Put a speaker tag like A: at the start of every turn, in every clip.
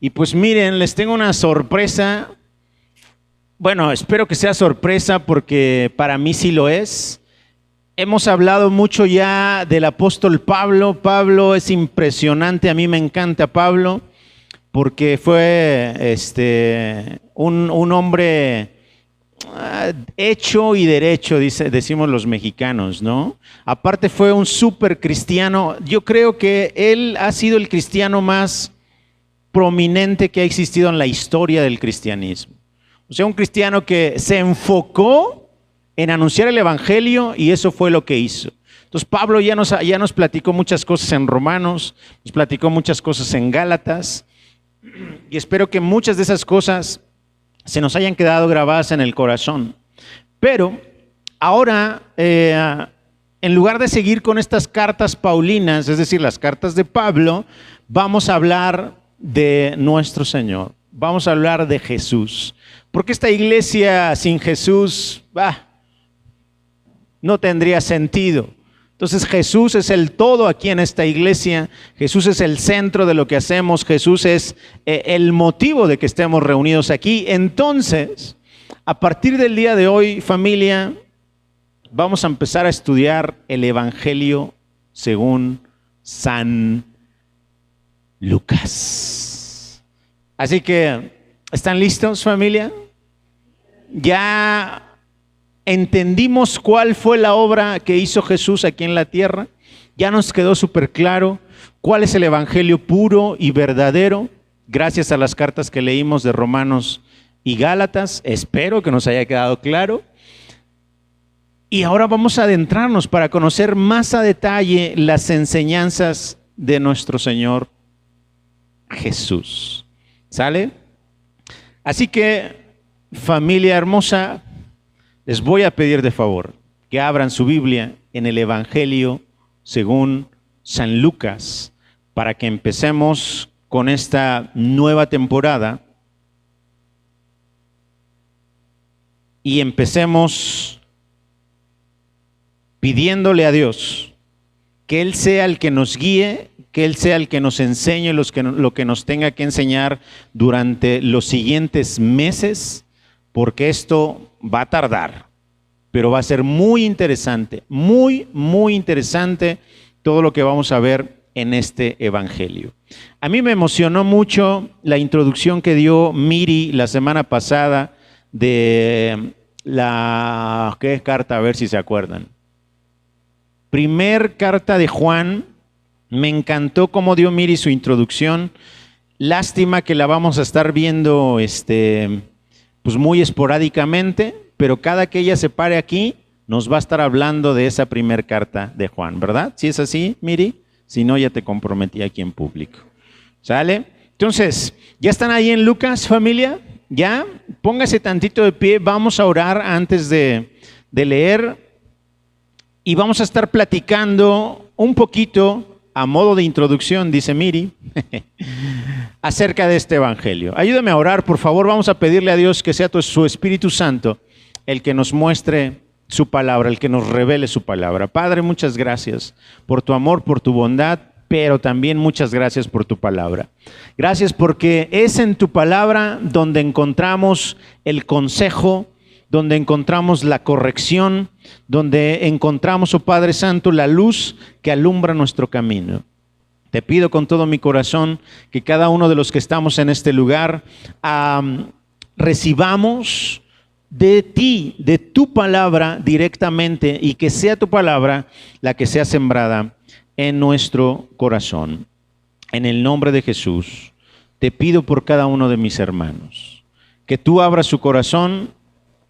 A: Y pues miren, les tengo una sorpresa. Bueno, espero que sea sorpresa porque para mí sí lo es. Hemos hablado mucho ya del apóstol Pablo. Pablo es impresionante, a mí me encanta Pablo porque fue un hombre hecho y derecho, decimos los mexicanos, ¿no? Aparte fue un súper cristiano. Yo creo que él ha sido el cristiano más prominente que ha existido en la historia del cristianismo. O sea, un cristiano que se enfocó en anunciar el evangelio y eso fue lo que hizo. Entonces Pablo ya nos platicó muchas cosas en Romanos, nos platicó muchas cosas en Gálatas y espero que muchas de esas cosas se nos hayan quedado grabadas en el corazón. Pero ahora, en lugar de seguir con estas cartas paulinas, es decir, las cartas de Pablo, vamos a hablar de nuestro Señor, vamos a hablar de Jesús. Porque esta iglesia sin Jesús no tendría sentido. Entonces Jesús es el todo aquí en esta iglesia, Jesús es el centro de lo que hacemos, Jesús es el motivo de que estemos reunidos aquí. Entonces, a partir del día de hoy, familia, vamos a empezar a estudiar el Evangelio según San Lucas. Así que, ¿están listos, familia? Ya entendimos cuál fue la obra que hizo Jesús aquí en la tierra. Ya nos quedó súper claro cuál es el evangelio puro y verdadero, gracias a las cartas que leímos de Romanos y Gálatas. Espero que nos haya quedado claro. Y ahora vamos a adentrarnos para conocer más a detalle las enseñanzas de nuestro Señor Jesús. ¿Sale? Así que, familia hermosa, les voy a pedir de favor que abran su Biblia en el Evangelio según San Lucas para que empecemos con esta nueva temporada y empecemos pidiéndole a Dios que Él sea el que nos guíe, que Él sea el que nos enseñe lo que nos tenga que enseñar durante los siguientes meses, porque esto va a tardar, pero va a ser muy interesante, muy, muy interesante todo lo que vamos a ver en este evangelio. A mí me emocionó mucho la introducción que dio Miri la semana pasada de ¿qué carta? A ver si se acuerdan. Primer carta de Juan. Me encantó cómo dio Miri su introducción. Lástima que la vamos a estar viendo pues muy esporádicamente, pero cada que ella se pare aquí, nos va a estar hablando de esa primer carta de Juan, ¿verdad? Si es así, Miri, si no, ya te comprometí aquí en público. ¿Sale? Entonces, ¿ya están ahí en Lucas, familia? ¿Ya? Póngase tantito de pie, vamos a orar antes de leer y vamos a estar platicando un poquito a modo de introducción, dice Miri, acerca de este evangelio. Ayúdame a orar, por favor. Vamos a pedirle a Dios que sea su Espíritu Santo el que nos muestre su palabra, el que nos revele su palabra. Padre, muchas gracias por tu amor, por tu bondad, pero también muchas gracias por tu palabra. Gracias porque es en tu palabra donde encontramos el consejo, donde encontramos la corrección, donde encontramos, oh Padre Santo, la luz que alumbra nuestro camino. Te pido con todo mi corazón que cada uno de los que estamos en este lugar recibamos de ti, de tu palabra directamente, y que sea tu palabra la que sea sembrada en nuestro corazón. En el nombre de Jesús, te pido por cada uno de mis hermanos, que tú abras su corazón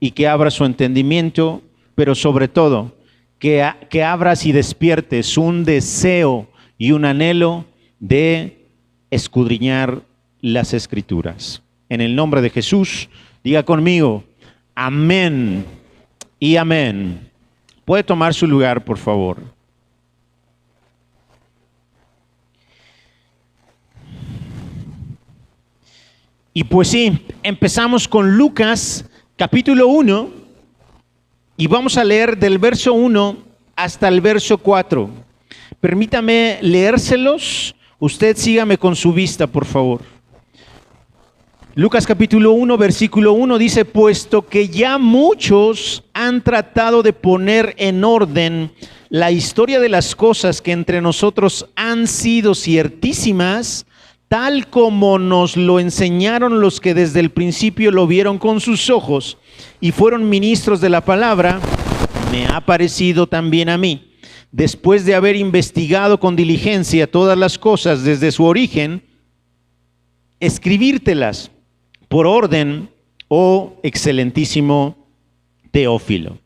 A: y que abras su entendimiento, pero sobre todo, que abras y despiertes un deseo y un anhelo de escudriñar las Escrituras. En el nombre de Jesús, diga conmigo, amén y amén. ¿Puede tomar su lugar, por favor? Y pues sí, empezamos con Lucas capítulo 1 y vamos a leer del verso 1 hasta el verso 4. Permítame leérselos. Usted sígame con su vista, por favor. Lucas capítulo 1, versículo 1 dice, puesto que ya muchos han tratado de poner en orden la historia de las cosas que entre nosotros han sido ciertísimas, tal como nos lo enseñaron los que desde el principio lo vieron con sus ojos y fueron ministros de la palabra, me ha parecido también a mí, después de haber investigado con diligencia todas las cosas desde su origen, escribírtelas por orden, oh excelentísimo Teófilo,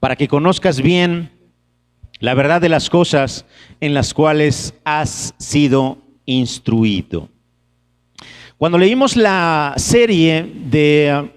A: para que conozcas bien la verdad de las cosas en las cuales has sido instruido. Cuando leímos la serie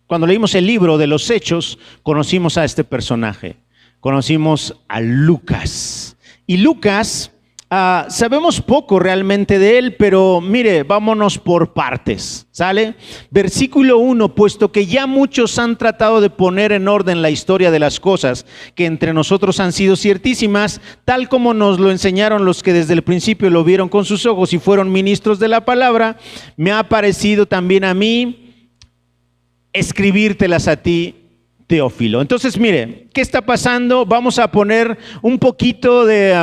A: cuando leímos el libro de los Hechos, conocimos a este personaje, conocimos a Lucas. Y Lucas, sabemos poco realmente de él, pero mire, vámonos por partes, ¿sale? Versículo 1, puesto que ya muchos han tratado de poner en orden la historia de las cosas que entre nosotros han sido ciertísimas, tal como nos lo enseñaron los que desde el principio lo vieron con sus ojos y fueron ministros de la palabra, me ha parecido también a mí escribírtelas a ti, Teófilo. Entonces, mire, ¿qué está pasando? Vamos a poner un poquito de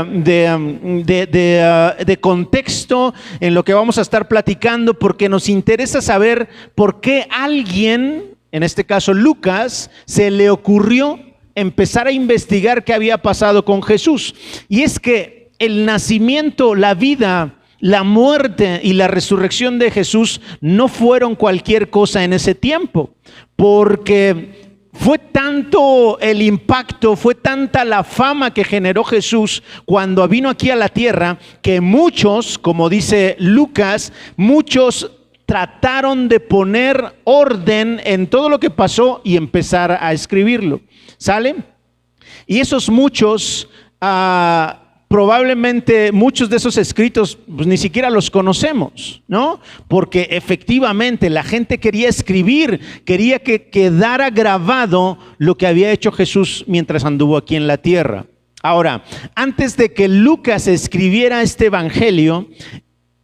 A: contexto en lo que vamos a estar platicando, porque nos interesa saber por qué alguien, en este caso Lucas, se le ocurrió empezar a investigar qué había pasado con Jesús. Y es que el nacimiento, la vida, la muerte y la resurrección de Jesús no fueron cualquier cosa en ese tiempo, porque fue tanto el impacto, fue tanta la fama que generó Jesús cuando vino aquí a la tierra, que muchos, como dice Lucas, muchos trataron de poner orden en todo lo que pasó y empezar a escribirlo. ¿Sale? Y esos muchos, probablemente muchos de esos escritos pues, ni siquiera los conocemos, ¿no? Porque efectivamente la gente quería escribir, quería que quedara grabado lo que había hecho Jesús mientras anduvo aquí en la tierra. Ahora, antes de que Lucas escribiera este evangelio,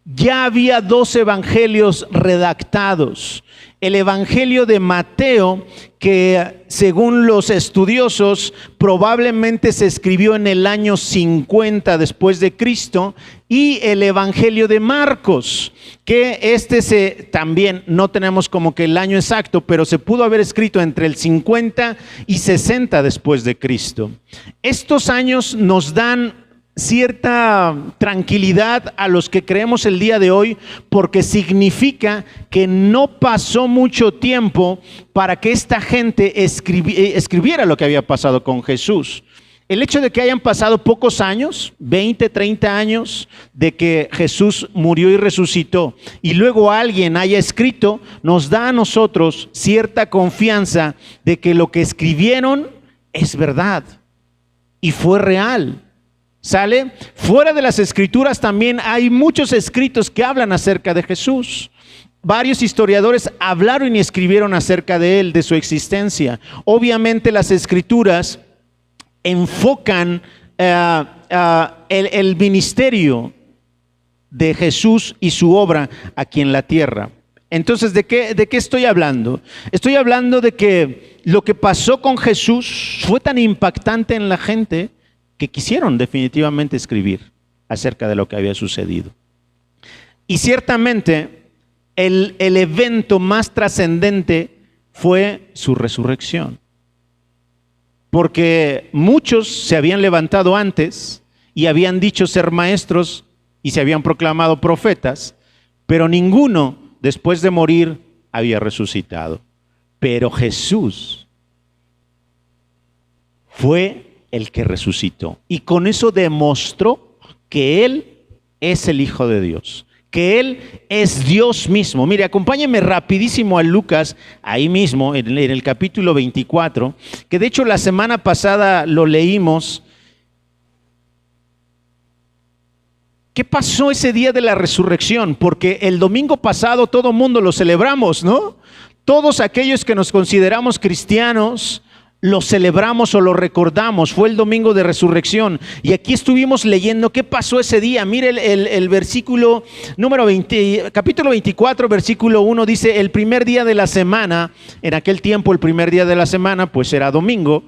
A: ya había 2 evangelios redactados. El evangelio de Mateo, que según los estudiosos probablemente se escribió en el año 50 después de Cristo, y el evangelio de Marcos, que también no tenemos como que el año exacto, pero se pudo haber escrito entre el 50 y 60 después de Cristo. Estos años nos dan cierta tranquilidad a los que creemos el día de hoy, porque significa que no pasó mucho tiempo para que esta gente escribiera lo que había pasado con Jesús. El hecho de que hayan pasado pocos años, 20, 30 años, de que Jesús murió y resucitó, y luego alguien haya escrito, nos da a nosotros cierta confianza de que lo que escribieron es verdad y fue real. ¿Sale? Fuera de las escrituras también hay muchos escritos que hablan acerca de Jesús. Varios historiadores hablaron y escribieron acerca de él, de su existencia. Obviamente las escrituras enfocan el ministerio de Jesús y su obra aquí en la tierra. Entonces, ¿de qué estoy hablando? Estoy hablando de que lo que pasó con Jesús fue tan impactante en la gente que quisieron definitivamente escribir acerca de lo que había sucedido. Y ciertamente el evento más trascendente fue su resurrección. Porque muchos se habían levantado antes y habían dicho ser maestros y se habían proclamado profetas, pero ninguno después de morir había resucitado. Pero Jesús fue el que resucitó, y con eso demostró que Él es el Hijo de Dios, que Él es Dios mismo. Mire, acompáñenme rapidísimo a Lucas, ahí mismo, en el capítulo 24, que de hecho la semana pasada lo leímos. ¿Qué pasó ese día de la resurrección? Porque el domingo pasado todo mundo lo celebramos, ¿no? Todos aquellos que nos consideramos cristianos, lo celebramos o lo recordamos. Fue el domingo de resurrección. Y aquí estuvimos leyendo qué pasó ese día. Mire el versículo número 20, capítulo 24, versículo 1 dice: el primer día de la semana, en aquel tiempo el primer día de la semana pues era domingo.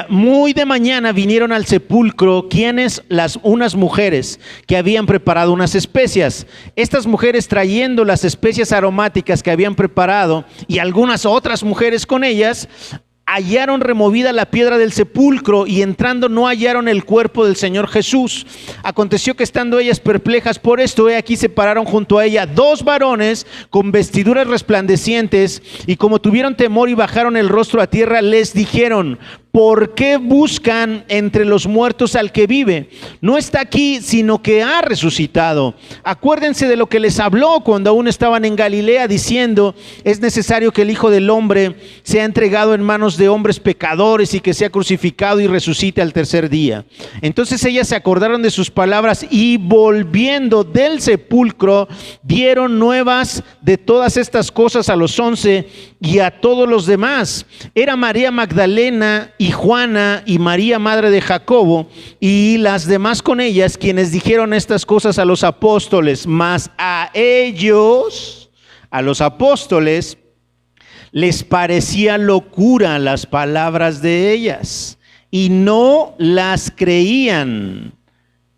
A: Muy de mañana vinieron al sepulcro unas mujeres que habían preparado unas especias. Estas mujeres, trayendo las especias aromáticas que habían preparado y algunas otras mujeres con ellas, hallaron removida la piedra del sepulcro, y entrando no hallaron el cuerpo del Señor Jesús. Aconteció que, estando ellas perplejas por esto, he aquí se pararon junto a ella 2 varones con vestiduras resplandecientes, y como tuvieron temor y bajaron el rostro a tierra, les dijeron: ¿por qué buscan entre los muertos al que vive? No está aquí, sino que ha resucitado. Acuérdense de lo que les habló cuando aún estaban en Galilea, diciendo: es necesario que el Hijo del Hombre sea entregado en manos de hombres pecadores y que sea crucificado y resucite al tercer día. Entonces ellas se acordaron de sus palabras, y volviendo del sepulcro dieron nuevas de todas estas cosas a los 11 y a todos los demás. Era María Magdalena y Juana y María, madre de Jacobo, y las demás con ellas, quienes dijeron estas cosas a los apóstoles. Mas a ellos, a los apóstoles, les parecía locura las palabras de ellas, y no las creían.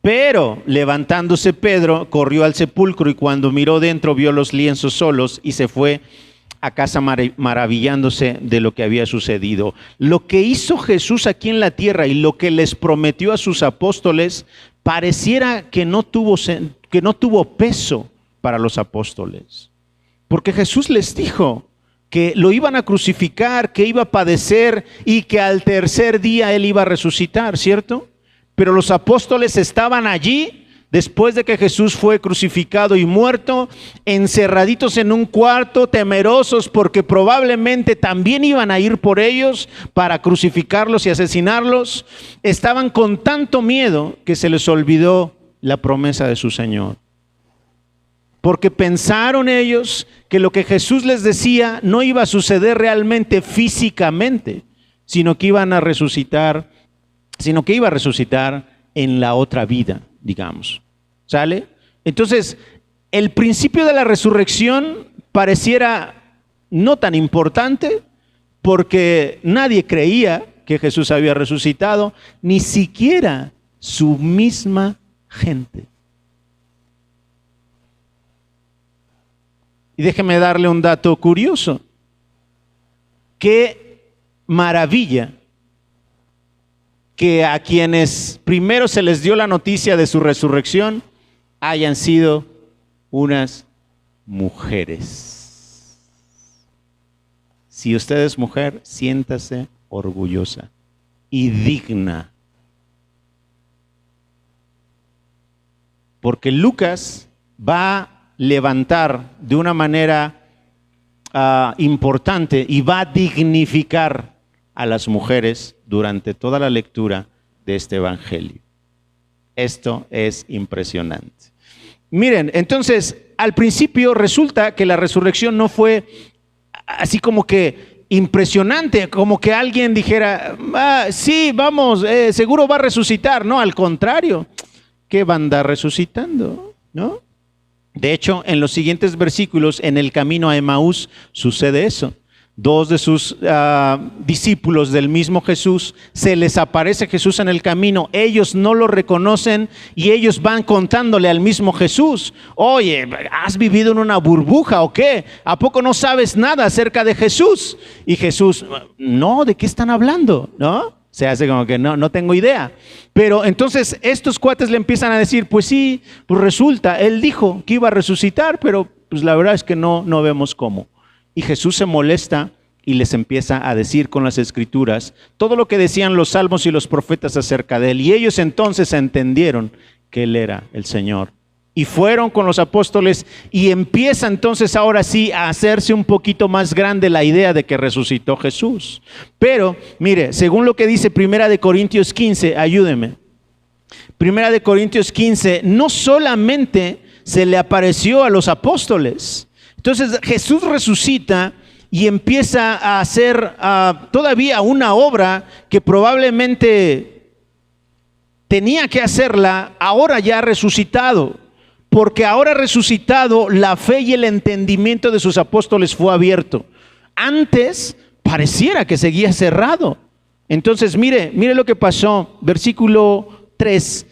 A: Pero levantándose Pedro, corrió al sepulcro, y cuando miró dentro, vio los lienzos solos, y se fue a casa maravillándose de lo que había sucedido. Lo que hizo Jesús aquí en la tierra y lo que les prometió a sus apóstoles pareciera que no tuvo peso para los apóstoles, porque Jesús les dijo que lo iban a crucificar, que iba a padecer y que al tercer día Él iba a resucitar, ¿cierto? Pero los apóstoles estaban allí después de que Jesús fue crucificado y muerto, encerraditos en un cuarto, temerosos porque probablemente también iban a ir por ellos para crucificarlos y asesinarlos. Estaban con tanto miedo que se les olvidó la promesa de su Señor, porque pensaron ellos que lo que Jesús les decía no iba a suceder realmente físicamente, sino que iba a resucitar en la otra vida, digamos. ¿Sale? Entonces, el principio de la resurrección pareciera no tan importante, porque nadie creía que Jesús había resucitado, ni siquiera su misma gente. Y déjeme darle un dato curioso. Qué maravilla que a quienes primero se les dio la noticia de su resurrección hayan sido unas mujeres. Si usted es mujer, siéntase orgullosa y digna, porque Lucas va a levantar de una manera importante y va a dignificar a las mujeres durante toda la lectura de este evangelio. Esto es impresionante. Miren, entonces, al principio resulta que la resurrección no fue así como que impresionante, como que alguien dijera: sí, vamos, seguro va a resucitar. No, al contrario, ¿qué va a andar resucitando? ¿No? De hecho, en los siguientes versículos, en el camino a Emaús, sucede eso. 2 de sus discípulos del mismo Jesús, se les aparece Jesús en el camino, ellos no lo reconocen y ellos van contándole al mismo Jesús: oye, ¿has vivido en una burbuja o qué? ¿A poco no sabes nada acerca de Jesús? Y Jesús: no, ¿de qué están hablando? ¿No? Se hace como que no tengo idea. Pero entonces estos cuates le empiezan a decir: pues sí, pues resulta, Él dijo que iba a resucitar, pero pues la verdad es que no vemos cómo. Y Jesús se molesta y les empieza a decir con las escrituras todo lo que decían los salmos y los profetas acerca de Él. Y ellos entonces entendieron que Él era el Señor. Y fueron con los apóstoles, y empieza entonces ahora sí a hacerse un poquito más grande la idea de que resucitó Jesús. Pero mire, según lo que dice 1 Corintios 15, ayúdeme. 1 Corintios 15, no solamente se le apareció a los apóstoles. Entonces Jesús resucita y empieza a hacer todavía una obra que probablemente tenía que hacerla ahora ya resucitado, porque ahora resucitado la fe y el entendimiento de sus apóstoles fue abierto. Antes pareciera que seguía cerrado. Entonces mire lo que pasó, versículo 3.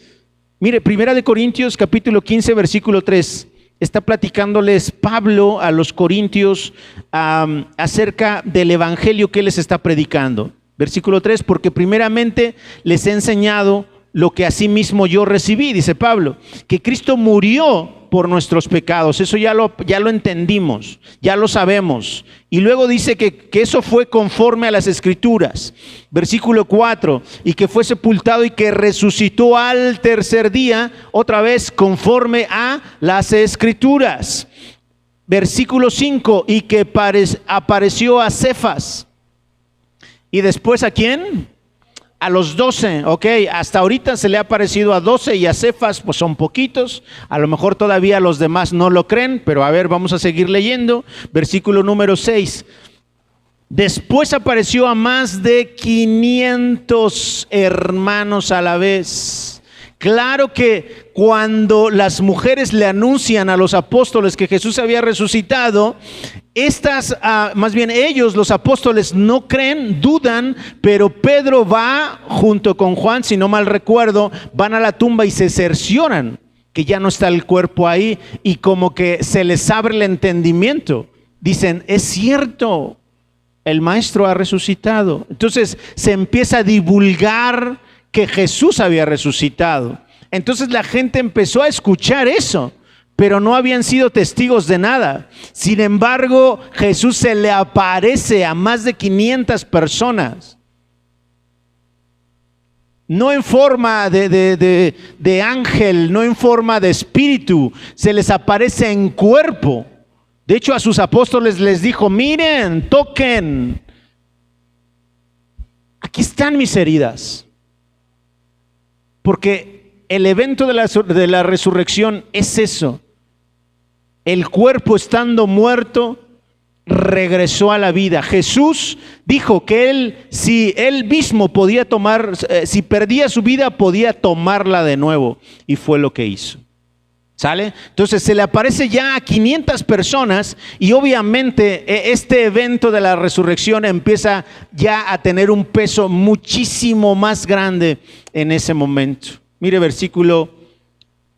A: Mire, 1 Corintios capítulo 15, versículo 3. Está platicándoles Pablo a los corintios acerca del evangelio que él les está predicando. Versículo 3, porque primeramente les he enseñado lo que asimismo yo recibí, dice Pablo, que Cristo murió por nuestros pecados. Eso ya lo entendimos, ya lo sabemos. Y luego dice que eso fue conforme a las Escrituras. Versículo 4, y que fue sepultado y que resucitó al tercer día, otra vez conforme a las Escrituras. Versículo 5, y que apareció a Cefas. ¿Y después a quién? A los 12, ok, hasta ahorita se le ha aparecido a 12 y a Cefas pues son poquitos, a lo mejor todavía los demás no lo creen, pero a ver, vamos a seguir leyendo, versículo número 6. Después apareció a más de 500 hermanos a la vez. Claro que cuando las mujeres le anuncian a los apóstoles que Jesús había resucitado, más bien ellos, los apóstoles, no creen, dudan, pero Pedro va junto con Juan, si no mal recuerdo, van a la tumba y se cercioran que ya no está el cuerpo ahí y como que se les abre el entendimiento. Dicen, es cierto, el maestro ha resucitado. Entonces se empieza a divulgar que Jesús había resucitado. Entonces la gente empezó a escuchar eso, pero no habían sido testigos de nada. Sin embargo, Jesús se le aparece a más de 500 personas. No en forma de ángel, no en forma de espíritu, se les aparece en cuerpo. De hecho, a sus apóstoles les dijo, miren, toquen. Aquí están mis heridas. Porque el evento de la resurrección es eso. El cuerpo estando muerto regresó a la vida. Jesús dijo que si él mismo podía si perdía su vida, podía tomarla de nuevo. Y fue lo que hizo. ¿Sale? Entonces se le aparece ya a 500 personas y obviamente este evento de la resurrección empieza ya a tener un peso muchísimo más grande en ese momento. Mire versículo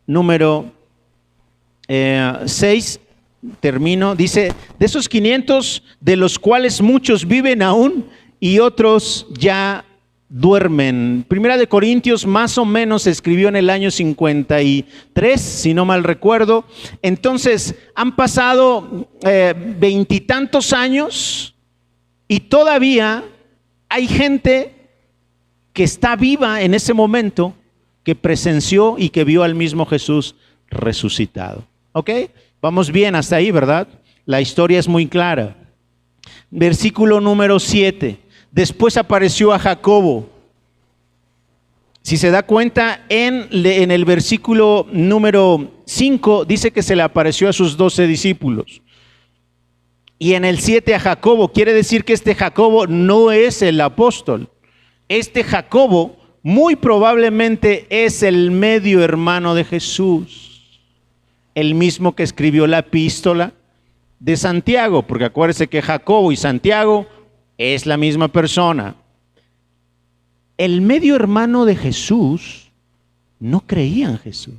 A: número 6, termino, dice, de esos 500 de los cuales muchos viven aún y otros ya duermen. Primera de Corintios más o menos se escribió en el año 53, si no mal recuerdo. Entonces han pasado 20 y tantos años y todavía hay gente que está viva en ese momento, que presenció y que vio al mismo Jesús resucitado. ¿Ok? Vamos bien hasta ahí, ¿verdad? La historia es muy clara. Versículo número 7. Después apareció a Jacobo. Si se da cuenta, en el versículo número 5 dice que se le apareció a sus 12 discípulos. Y en el 7 a Jacobo. Quiere decir que este Jacobo no es el apóstol. Este Jacobo muy probablemente es el medio hermano de Jesús. El mismo que escribió la epístola de Santiago. Porque acuérdense que Jacobo y Santiago es la misma persona. El medio hermano de Jesús no creía en Jesús.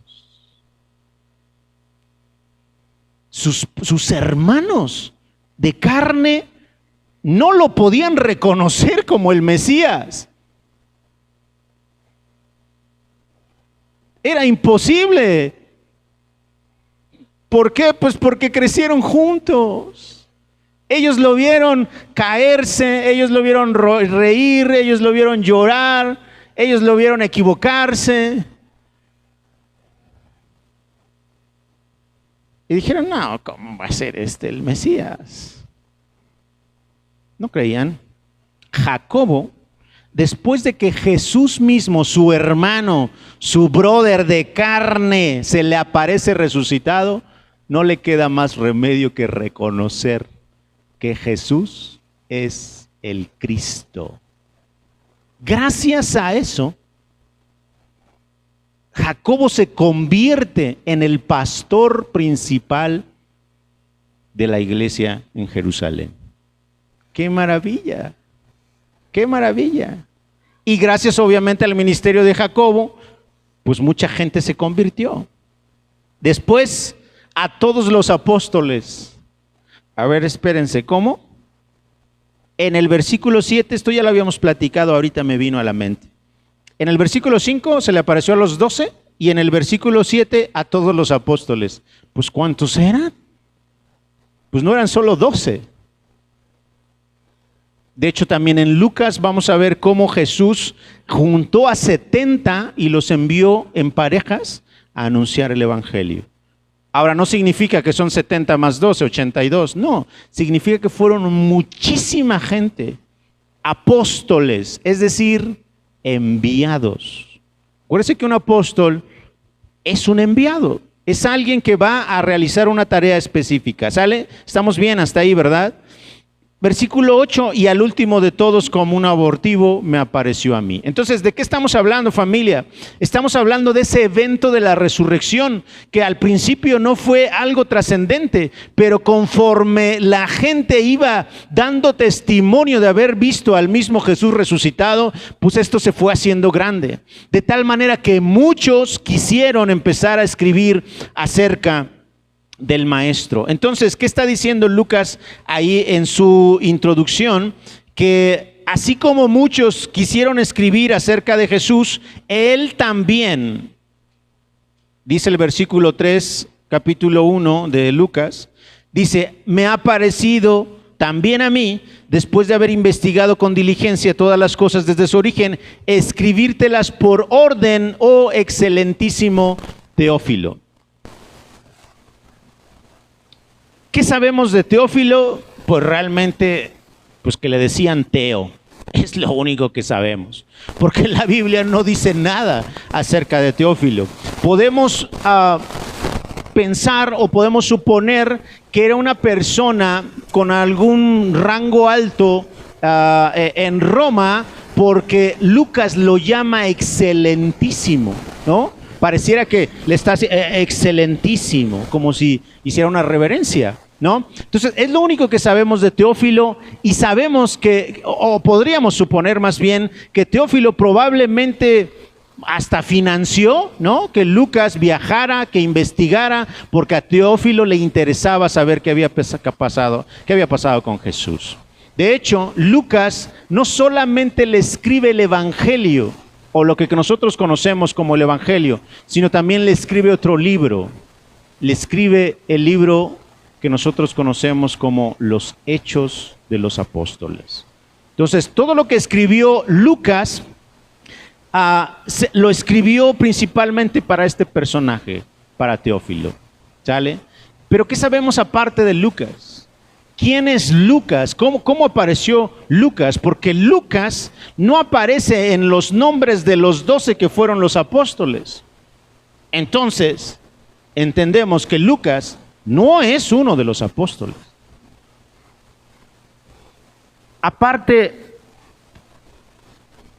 A: Sus hermanos de carne no lo podían reconocer como el Mesías. Era imposible. ¿Por qué? Pues porque crecieron juntos. Ellos lo vieron caerse, ellos lo vieron reír, ellos lo vieron llorar, ellos lo vieron equivocarse. Y dijeron, no, ¿cómo va a ser el Mesías? No creían. Jacobo, después de que Jesús mismo, su hermano, su brother de carne, se le aparece resucitado, no le queda más remedio que reconocer que Jesús es el Cristo. Gracias a eso, Jacobo se convierte en el pastor principal de la iglesia en Jerusalén. ¡Qué maravilla! ¡Qué maravilla! Y gracias obviamente al ministerio de Jacobo, pues mucha gente se convirtió. Después, a todos los apóstoles. A ver, espérense, ¿cómo? En el versículo 7, esto ya lo habíamos platicado, ahorita me vino a la mente. En el versículo 5 se le apareció a los 12 y en el versículo 7 a todos los apóstoles. Pues ¿cuántos eran? Pues no eran solo 12. De hecho, también en Lucas vamos a ver cómo Jesús juntó a 70 y los envió en parejas a anunciar el evangelio. Ahora, no significa que son 70 más 12, 82. No, significa que fueron muchísima gente, apóstoles, es decir, enviados. Acuérdense que un apóstol es un enviado, es alguien que va a realizar una tarea específica. ¿Sale? Estamos bien hasta ahí, ¿verdad? Versículo 8, y al último de todos como un abortivo me apareció a mí. Entonces, ¿de qué estamos hablando, familia? Estamos hablando de ese evento de la resurrección, que al principio no fue algo trascendente, pero conforme la gente iba dando testimonio de haber visto al mismo Jesús resucitado, pues esto se fue haciendo grande. De tal manera que muchos quisieron empezar a escribir acerca del maestro. Entonces, ¿qué está diciendo Lucas ahí en su introducción? Que así como muchos quisieron escribir acerca de Jesús, él también, dice el versículo 3, capítulo 1 de Lucas, dice, me ha parecido también a mí, después de haber investigado con diligencia todas las cosas desde su origen, escribírtelas por orden, oh excelentísimo Teófilo. ¿Qué sabemos de Teófilo? Pues realmente, pues que le decían Teo. Es lo único que sabemos. Porque la Biblia no dice nada acerca de Teófilo. Podemos pensar o podemos suponer que era una persona con algún rango alto en Roma, porque Lucas lo llama excelentísimo, ¿no? Pareciera que le está excelentísimo, como si hiciera una reverencia, ¿no? Entonces, es lo único que sabemos de Teófilo, y sabemos que, o podríamos suponer más bien, que Teófilo probablemente hasta financió, ¿no? Que Lucas viajara, que investigara, porque a Teófilo le interesaba saber qué había pasado con Jesús. De hecho, Lucas no solamente le escribe el Evangelio, o lo que nosotros conocemos como el Evangelio, sino también le escribe otro libro. Le escribe el libro que nosotros conocemos como los Hechos de los Apóstoles. Entonces, todo lo que escribió Lucas, lo escribió principalmente para este personaje, para Teófilo. ¿Sale? Pero ¿qué sabemos aparte de Lucas? ¿Quién es Lucas? ¿Cómo apareció Lucas? Porque Lucas no aparece en los nombres de los 12 que fueron los apóstoles. Entonces, entendemos que Lucas no es uno de los apóstoles. Aparte,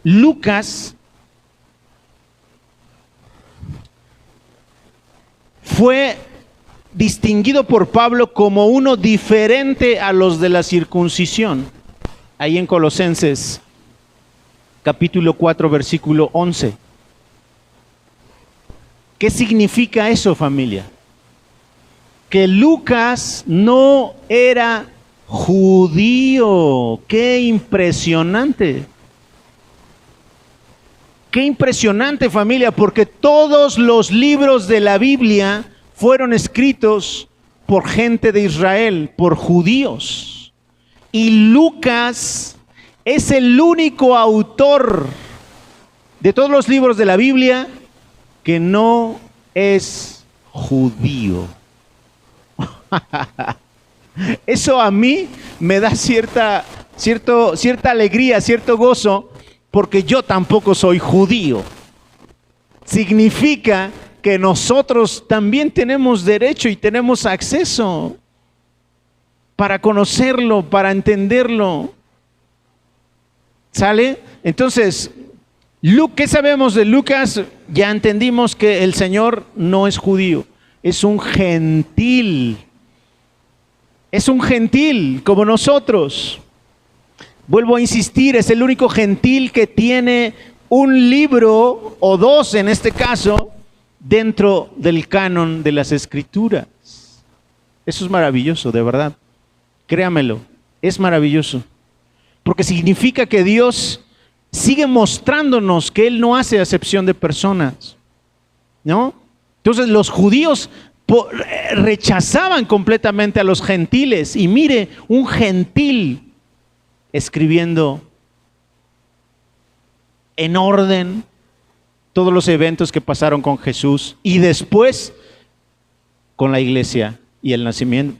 A: Lucas fue distinguido por Pablo como uno diferente a los de la circuncisión. Ahí en Colosenses, capítulo 4, versículo 11. ¿Qué significa eso, familia? Que Lucas no era judío. ¡Qué impresionante! ¡Qué impresionante, familia! Porque todos los libros de la Biblia fueron escritos por gente de Israel, por judíos. Y Lucas es el único autor de todos los libros de la Biblia que no es judío. Eso a mí me da cierta alegría, cierto gozo, porque yo tampoco soy judío. Significa que nosotros también tenemos derecho y tenemos acceso. para conocerlo, para entenderlo. ¿Sale? Entonces, ¿qué sabemos de Lucas? Ya entendimos que el Señor no es judío, es un gentil. Es un gentil como nosotros. Vuelvo a insistir, es el único gentil que tiene un libro, o dos en este caso, dentro del canon de las Escrituras. Eso es maravilloso, de verdad. Créamelo, es maravilloso. Porque significa que Dios sigue mostrándonos que Él no hace acepción de personas, ¿no? Entonces los judíos rechazaban completamente a los gentiles. Y mire, un gentil escribiendo en orden todos los eventos que pasaron con Jesús y después con la iglesia y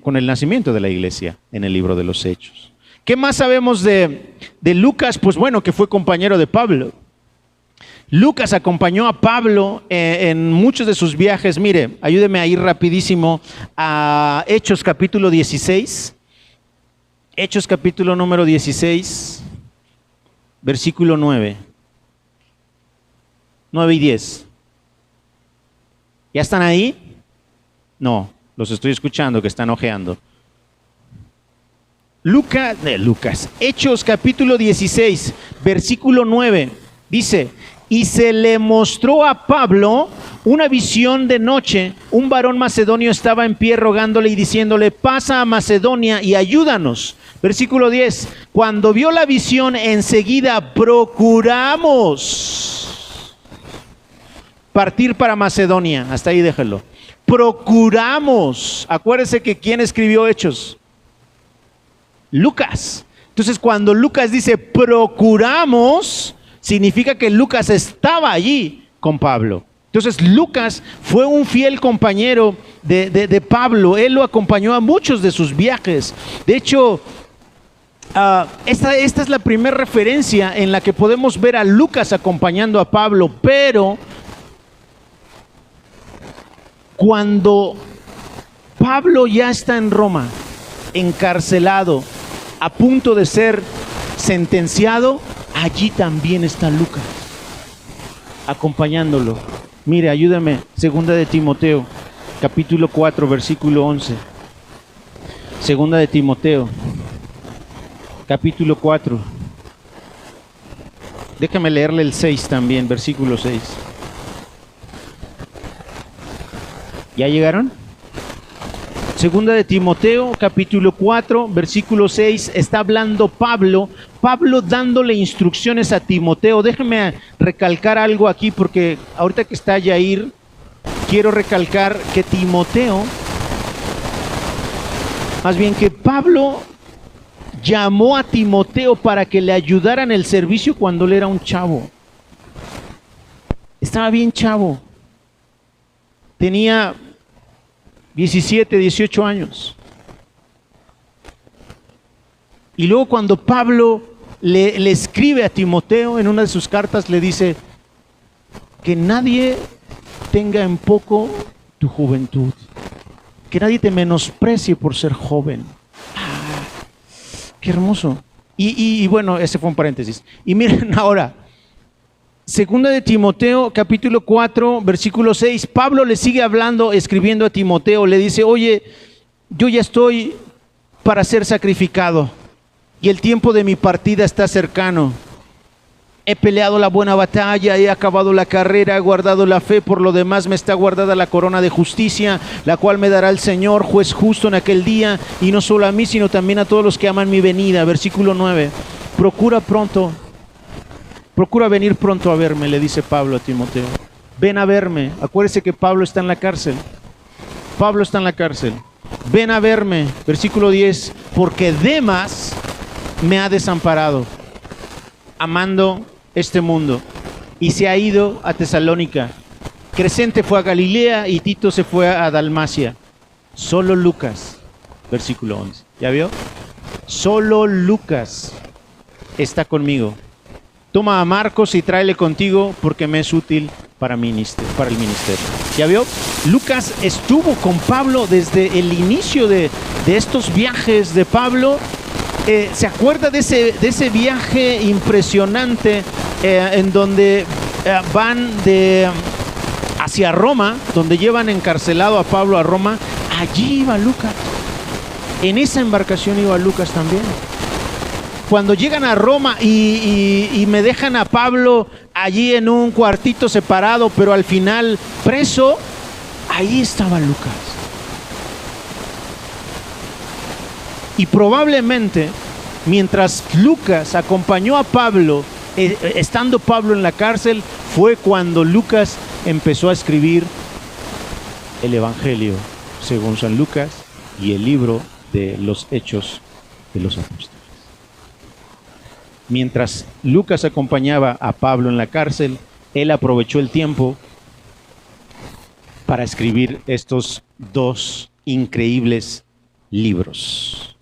A: con el nacimiento de la iglesia en el libro de los Hechos. ¿Qué más sabemos de Lucas? Pues bueno, que fue compañero de Pablo. Lucas acompañó a Pablo en muchos de sus viajes. Mire, ayúdeme a ir rapidísimo a Hechos capítulo 16. Hechos capítulo número 16, versículo 9. 9 y 10. ¿Ya están ahí? No, los estoy escuchando que están ojeando. Lucas, Hechos capítulo 16, versículo 9, dice: y se le mostró a Pablo una visión de noche. Un varón macedonio estaba en pie rogándole y diciéndole: pasa a Macedonia y ayúdanos. Versículo 10, cuando vio la visión, enseguida procuramos partir para Macedonia. Hasta ahí déjelo. Procuramos. Acuérdese que ¿quién escribió Hechos? Lucas. Entonces, cuando Lucas dice procuramos, significa que Lucas estaba allí con Pablo. Entonces, Lucas fue un fiel compañero de Pablo. Él lo acompañó a muchos de sus viajes. De hecho, esta es la primera referencia en la que podemos ver a Lucas acompañando a Pablo. Pero cuando Pablo ya está en Roma, encarcelado, a punto de ser sentenciado, allí también está Lucas, acompañándolo. Mire, ayúdame, segunda de Timoteo, capítulo 4, versículo 11. Segunda de Timoteo, capítulo 4. Déjame leerle el 6 también, versículo 6. ¿Ya llegaron? Segunda de Timoteo, capítulo 4, versículo 6, está hablando Pablo dándole instrucciones a Timoteo. Déjeme recalcar algo aquí, porque ahorita que está Yair, quiero recalcar que Timoteo, más bien que Pablo llamó a Timoteo para que le ayudara en el servicio cuando él era un chavo. Estaba bien chavo. Tenía 17, 18 años. Y luego cuando Pablo le escribe a Timoteo en una de sus cartas, le dice: que nadie tenga en poco tu juventud, que nadie te menosprecie por ser joven. Qué hermoso. Y bueno, ese fue un paréntesis. Y miren ahora, segunda de Timoteo, capítulo 4, versículo 6, Pablo le sigue hablando, escribiendo a Timoteo, le dice: oye, yo ya estoy para ser sacrificado y el tiempo de mi partida está cercano. He peleado la buena batalla, he acabado la carrera, he guardado la fe, por lo demás me está guardada la corona de justicia, la cual me dará el Señor, juez justo, en aquel día, y no solo a mí, sino también a todos los que aman mi venida. Versículo 9, procura venir pronto a verme, le dice Pablo a Timoteo. Ven a verme. Acuérdese que Pablo está en la cárcel. Ven a verme. Versículo 10, porque Demas me ha desamparado, amando este mundo, y se ha ido a Tesalónica. Crescente fue a Galilea y Tito se fue a Dalmacia. Solo Lucas, versículo 11. ¿Ya vio? Solo Lucas está conmigo. Toma a Marcos y tráele contigo, porque me es útil para el ministerio. ¿Ya vio? Lucas estuvo con Pablo desde el inicio de estos viajes de Pablo. ¿Se acuerda de ese viaje impresionante en donde van hacia Roma, donde llevan encarcelado a Pablo a Roma? Allí iba Lucas. En esa embarcación iba Lucas también. Cuando llegan a Roma y me dejan a Pablo allí en un cuartito separado, pero al final preso, ahí estaba Lucas. Y probablemente, mientras Lucas acompañó a Pablo, estando Pablo en la cárcel, fue cuando Lucas empezó a escribir el Evangelio según San Lucas y el libro de los Hechos de los Apóstoles. Mientras Lucas acompañaba a Pablo en la cárcel, él aprovechó el tiempo para escribir estos dos increíbles libros.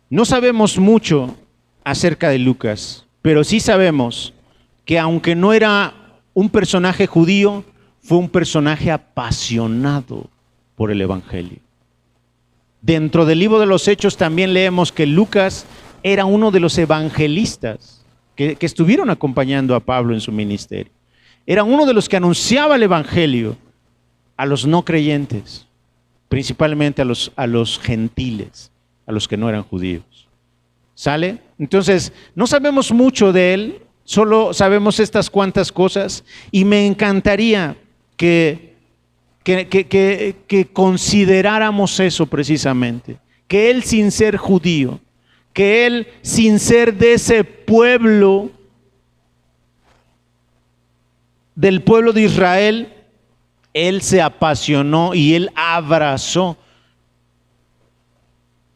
A: No sabemos mucho acerca de Lucas, pero sí sabemos que aunque no era un personaje judío, fue un personaje apasionado por el Evangelio. Dentro del libro de los Hechos también leemos que Lucas era uno de los evangelistas que estuvieron acompañando a Pablo en su ministerio. Era uno de los que anunciaba el Evangelio a los no creyentes, principalmente a los gentiles, a los que no eran judíos. ¿Sale? Entonces, no sabemos mucho de él, solo sabemos estas cuantas cosas, y me encantaría que consideráramos eso precisamente, que él, sin ser judío, que él, sin ser de ese pueblo, del pueblo de Israel, él se apasionó y él abrazó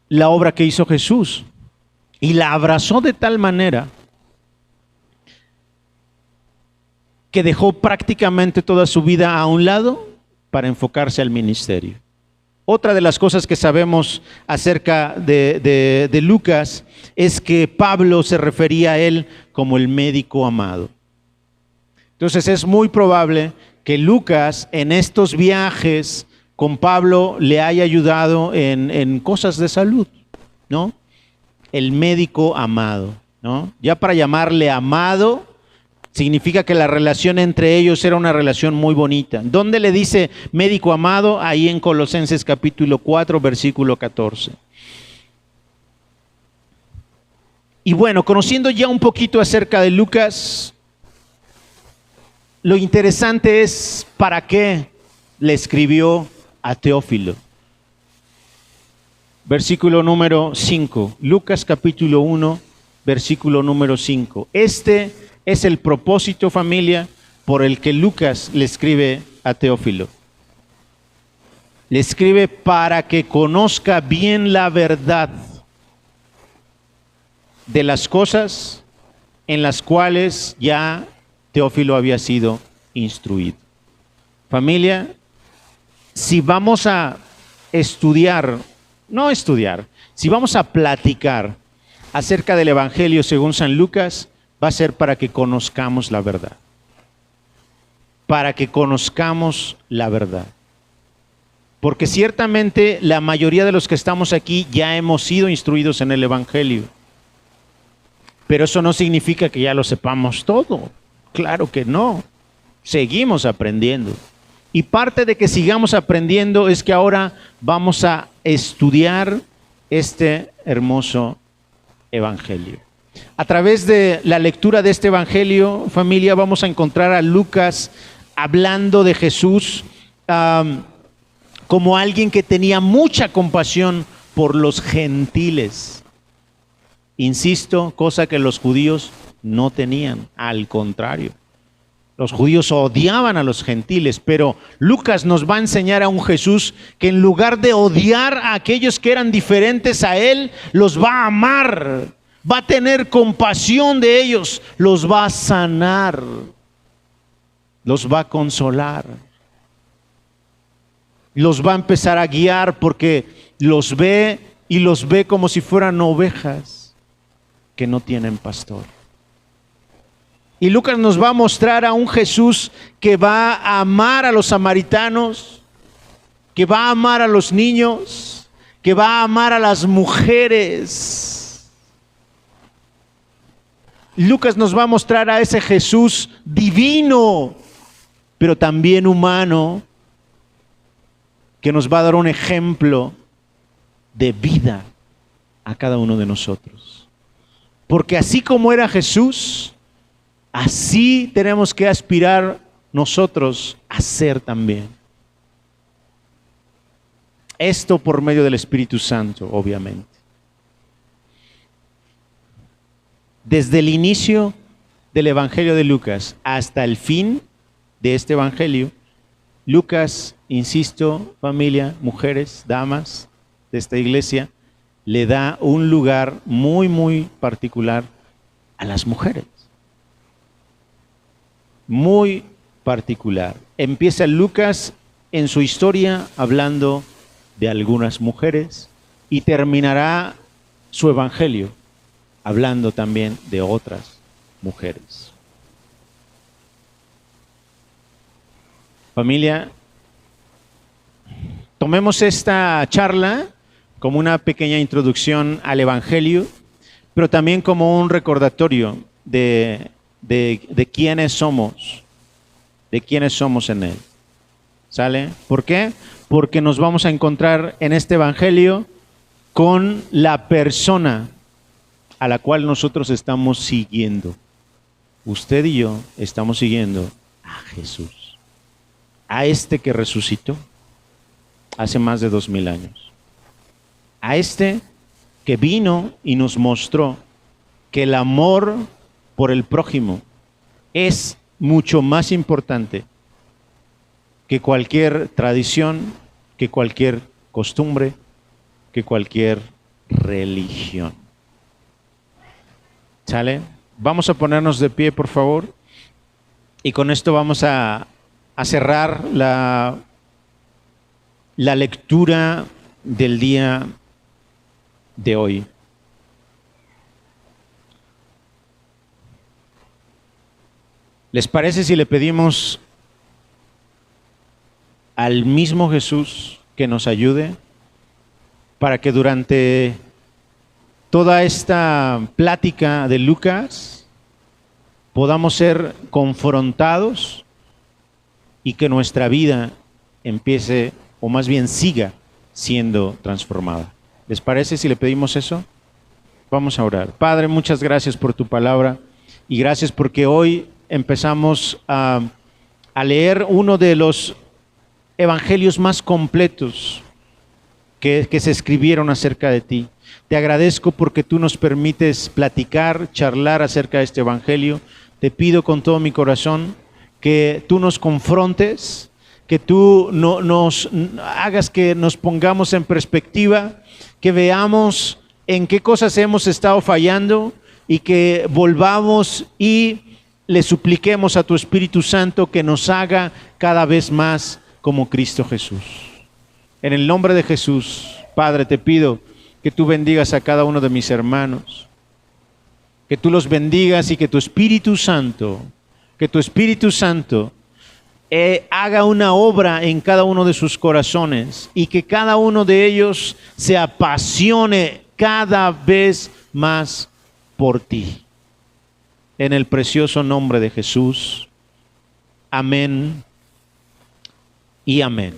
A: la obra que hizo Jesús. Y la abrazó de tal manera que dejó prácticamente toda su vida a un lado para enfocarse al ministerio. Otra de las cosas que sabemos acerca de Lucas es que Pablo se refería a él como el médico amado. Entonces es muy probable que Lucas en estos viajes con Pablo le haya ayudado en cosas de salud, ¿no? El médico amado, ¿no? Ya para llamarle amado, significa que la relación entre ellos era una relación muy bonita. ¿Dónde le dice médico amado? Ahí en Colosenses capítulo 4, versículo 14. Y bueno, conociendo ya un poquito acerca de Lucas, lo interesante es para qué le escribió a Teófilo. Versículo número 5, Lucas capítulo 1, versículo número 5. Este es el propósito, familia, por el que Lucas le escribe a Teófilo. Le escribe para que conozca bien la verdad de las cosas en las cuales ya Teófilo había sido instruido. Familia, si vamos a si vamos a platicar acerca del Evangelio según San Lucas, va a ser para que conozcamos la verdad. Para que conozcamos la verdad. Porque ciertamente la mayoría de los que estamos aquí ya hemos sido instruidos en el Evangelio. Pero eso no significa que ya lo sepamos todo. Claro que no. Seguimos aprendiendo. Y parte de que sigamos aprendiendo es que ahora vamos a estudiar este hermoso Evangelio. A través de la lectura de este Evangelio, familia, vamos a encontrar a Lucas hablando de Jesús como alguien que tenía mucha compasión por los gentiles. Insisto, cosa que los judíos no tenían, al contrario. Los judíos odiaban a los gentiles, pero Lucas nos va a enseñar a un Jesús que en lugar de odiar a aquellos que eran diferentes a él, los va a amar, va a tener compasión de ellos, los va a sanar, los va a consolar, los va a empezar a guiar porque los ve y los ve como si fueran ovejas que no tienen pastor. Y Lucas nos va a mostrar a un Jesús que va a amar a los samaritanos, que va a amar a los niños, que va a amar a las mujeres. Lucas nos va a mostrar a ese Jesús divino, pero también humano, que nos va a dar un ejemplo de vida a cada uno de nosotros. Porque así como era Jesús, así tenemos que aspirar nosotros a ser también. Esto por medio del Espíritu Santo, obviamente. Desde el inicio del Evangelio de Lucas hasta el fin de este Evangelio, Lucas, insisto, familia, mujeres, damas de esta iglesia, le da un lugar muy, muy particular a las mujeres. Muy particular. Empieza Lucas en su historia hablando de algunas mujeres y terminará su evangelio hablando también de otras mujeres. Familia, tomemos esta charla como una pequeña introducción al evangelio, pero también como un recordatorio de quiénes somos, en él. ¿Sale? ¿Por qué? Porque nos vamos a encontrar en este evangelio con la persona a la cual nosotros estamos siguiendo. Usted y yo estamos siguiendo a Jesús, a este que resucitó hace más de 2000 años, a este que vino y nos mostró que el amor por el prójimo es mucho más importante que cualquier tradición, que cualquier costumbre, que cualquier religión. ¿Sale? Vamos a ponernos de pie, por favor. Y con esto vamos a cerrar la lectura del día de hoy. ¿Les parece si le pedimos al mismo Jesús que nos ayude para que durante toda esta plática de Lucas podamos ser confrontados y que nuestra vida empiece, o más bien siga siendo transformada? ¿Les parece si le pedimos eso? Vamos a orar. Padre, muchas gracias por tu palabra y gracias porque hoy empezamos a leer uno de los evangelios más completos que se escribieron acerca de ti. Te agradezco porque tú nos permites platicar, charlar acerca de este evangelio. Te pido con todo mi corazón que tú nos confrontes, que tú nos hagas que nos pongamos en perspectiva, que veamos en qué cosas hemos estado fallando y que volvamos y le supliquemos a tu Espíritu Santo que nos haga cada vez más como Cristo Jesús. En el nombre de Jesús, Padre, te pido que tú bendigas a cada uno de mis hermanos, que tú los bendigas y que tu Espíritu Santo, haga una obra en cada uno de sus corazones y que cada uno de ellos se apasione cada vez más por ti. En el precioso nombre de Jesús. Amén y amén.